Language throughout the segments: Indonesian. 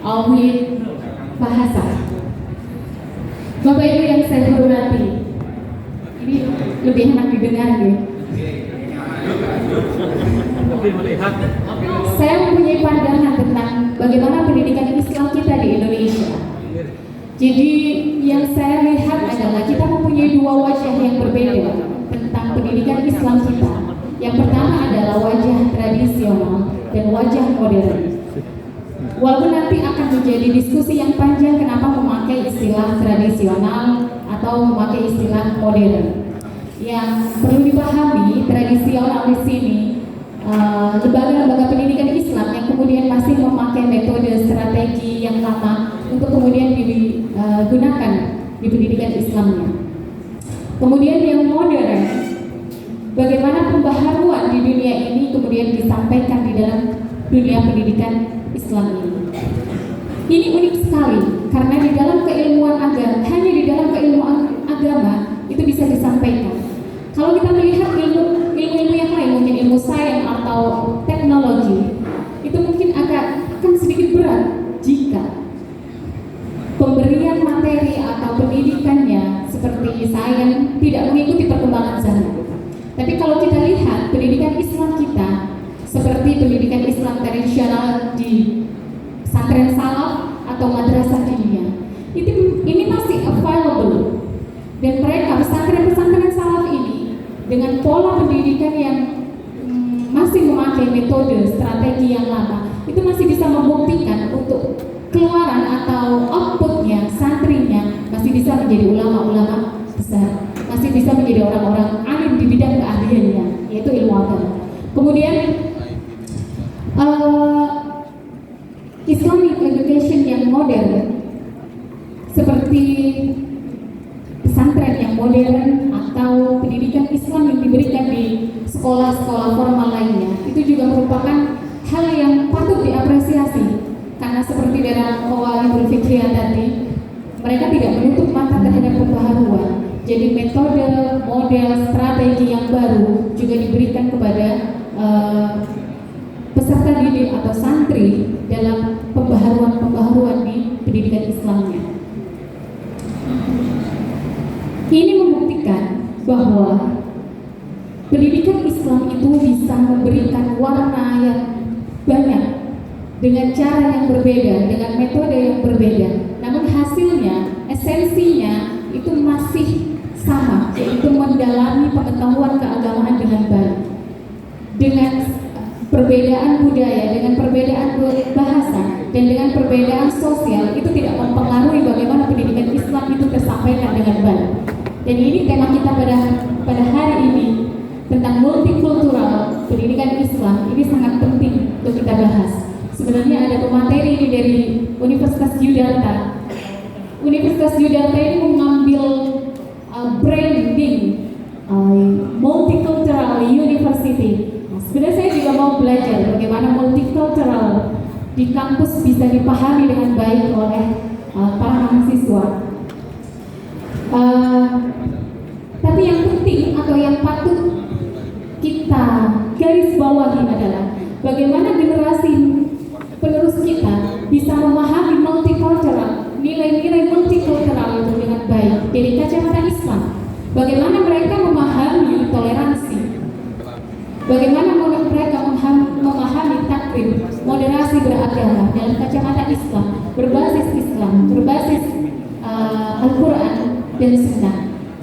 Awit Bahasa. Bapak Ibu yang saya hormati, ini lebih enak didengar ya. Saya mempunyai pandangan tentang bagaimana pendidikan Islam kita di Indonesia. Jadi yang saya lihat adalah kita mempunyai dua wajah yang berbeda tentang pendidikan Islam kita. Yang pertama adalah wajah tradisional dan wajah modern. Walaupun nanti akan menjadi diskusi yang panjang kenapa memakai istilah tradisional atau memakai istilah modern. Yang perlu dipahami, tradisional di sini lembaga-lembaga pendidikan Islam yang kemudian masih memakai metode strategi yang lama untuk kemudian digunakan di pendidikan Islamnya. Kemudian yang modern, bagaimana pembaharuan di dunia ini kemudian disampaikan di dalam dunia pendidikan Islam ini. Ini unik sekali karena di dalam keilmuan agama, hanya di dalam keilmuan agama itu bisa disampaikan. Kalau kita melihat ilmu yang lain, mungkin ilmu sains atau teknologi, itu mungkin akan sedikit berat jika pemberian materi atau pendidikannya seperti sains tidak mengikuti perkembangan zaman. Tapi kalau kita lihat pendidikan Islam kita seperti pendidikan Islam tradisional di pesantren salaf atau madrasah diniyah, ini masih available, dan mereka pesantren salaf ini dengan pola pendidikan yang masih memakai metode strategi yang lama itu masih bisa membuktikan untuk keluaran atau outputnya santrinya masih bisa menjadi ulama-ulama besar, masih bisa menjadi orang-orang alim di bidang keahliannya, yaitu ilmu agama. Kemudian Islamic education yang modern seperti pesantren yang modern atau pendidikan Islam yang diberikan di sekolah-sekolah formal lainnya itu juga merupakan hal yang patut diapresiasi, karena seperti dalam Qawaidul Fiqhiyah tadi, mereka tidak menutup mata terhadap pembaharuan. Jadi metode, model, strategi yang baru juga diberikan kepada peserta didik atau santri dalam pembaharuan di pendidikan Islamnya. Ini membuktikan bahwa pendidikan Islam itu bisa memberikan warna yang banyak dengan cara yang berbeda, dengan metode yang berbeda. Namun hasilnya, esensinya itu masih sama, yaitu mendalami pengetahuan keagamaan dengan baik. Dengan perbedaan budaya, dengan perbedaan bahasa, dan dengan perbedaan sosial itu tidak mempengaruhi bagaimana pendidikan Islam itu tersampaikan dengan baik. Dan ini tema kita pada hari ini tentang multikultural pendidikan Islam. Ini sangat penting untuk kita bahas. Sebenarnya ada pemateri ini dari Universitas Yudharta. Universitas Yudharta ini mengambil branding multicultural university. Sebenarnya saya juga mau belajar bagaimana multicultural di kampus bisa dipahami dengan baik oleh para mahasiswa. Tapi yang penting atau yang patut kita garis bawahi adalah bagaimana generasi penerus kita bisa memahami multicultural, nilai-nilai multicultural itu dengan baik dari kacamata Islam. Bagaimana mereka memahami toleransi, bagaimana mereka memahami takrib, moderasi beragama dalam kacamata Islam, berbasis Al-Quran dan Sunnah.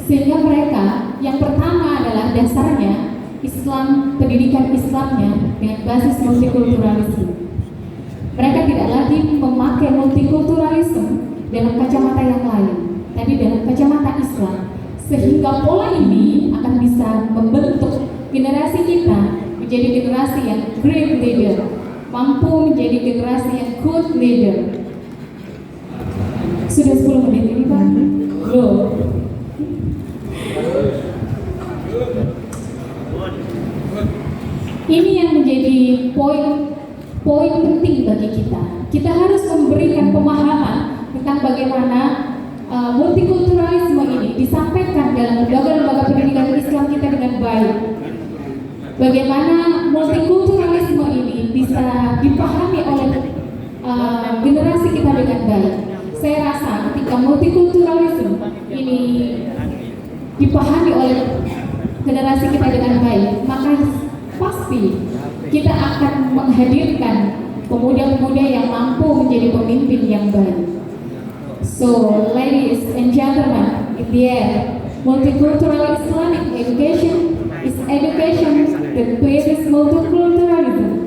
Sehingga mereka yang pertama adalah dasarnya Islam, pendidikan Islamnya dengan basis multikulturalisme. Mereka tidak lagi memakai multikulturalisme dalam kacamata yang lain, tapi dalam kacamata Islam. Sehingga pola ini akan bisa membentuk generasi kita menjadi generasi yang great leader, mampu menjadi generasi yang good leader. Sudah 10 menit ini Pak? Belum. Ini yang menjadi poin penting bagi kita. Kita harus memberikan pemahaman tentang bagaimana multikulturalisme ini disampaikan dalam lembaga-lembaga pendidikan Islam kita dengan baik. Bagaimana multikulturalisme ini bisa dipahami oleh generasi kita tentang multikulturalisme ini dipahami oleh generasi kita dengan baik, maka pasti kita akan menghadirkan pemuda-pemuda yang mampu menjadi pemimpin yang baik. So, ladies and gentlemen, in the end, multicultural Islamic education is education that praises multiculturalism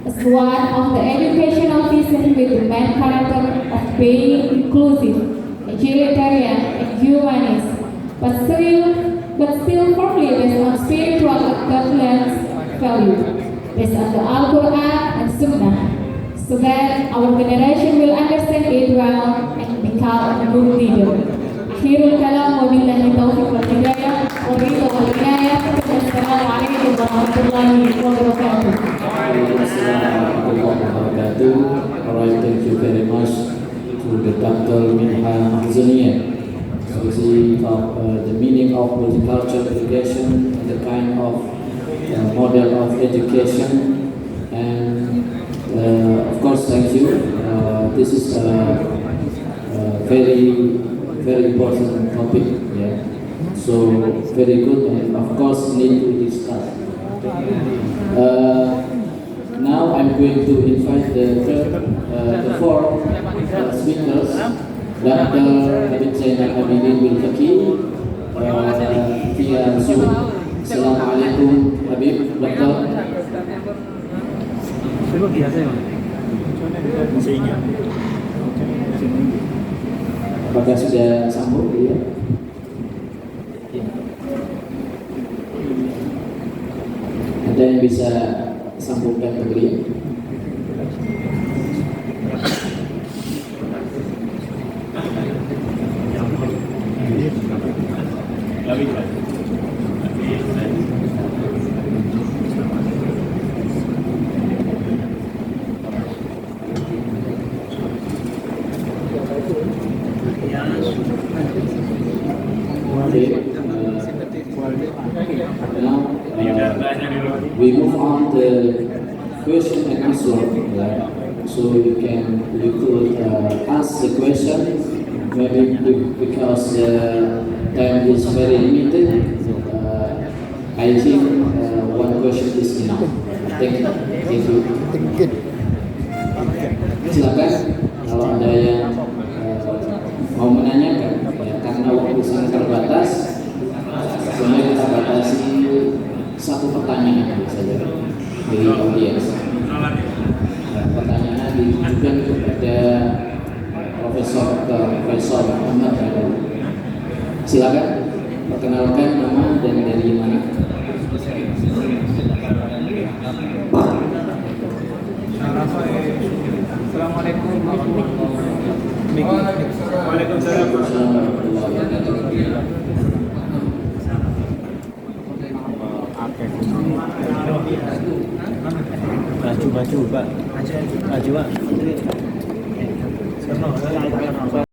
as one of the educational vision with the main character of being inclusive, egalitarian, and humanist, but still firmly based on spiritual governance value, based on the Al-Quran and Sunnah, so that our generation will understand it well and become a good leader. Akhirul kalam, wabillahi taufiq wal hidayah, wa ridha wal inayah. Assalamualaikum warahmatullahi wabarakatuh. Alright, thank you very much to the Dr. Minha Mahzuniya. So she talked the meaning of multicultural education, the kind of model of education, and of course, thank you. This is a very, very important topic. Yeah. So very good, and of course, need to discuss. Now I'm going to invite the four speakers. Dr. Habib Zainal Abidin Bilfaqi via Zoom. Assalamualaikum Habib, Dokter. Apakah sudah sambung? Ya. Ada yang bisa sambungkan ke beliau? We move on the question and answer. So you could ask the question. Maybe because the time is very limited, I think one question is enough. Thank you. Thank you. Silakan kalau ada yang mau menanyakan, ya, karena waktu sangat terbatas, sebenarnya kita batasi satu pertanyaan saja dari audiens. Pertanyaan ditujukan kepada Profesor Muhammad Adawi. Silakan perkenalkan nama dan dari mana. Assalamualaikum warahmatullahi wabarakatuh. Waalaikumsalam. Baju Pak. Baju Pak.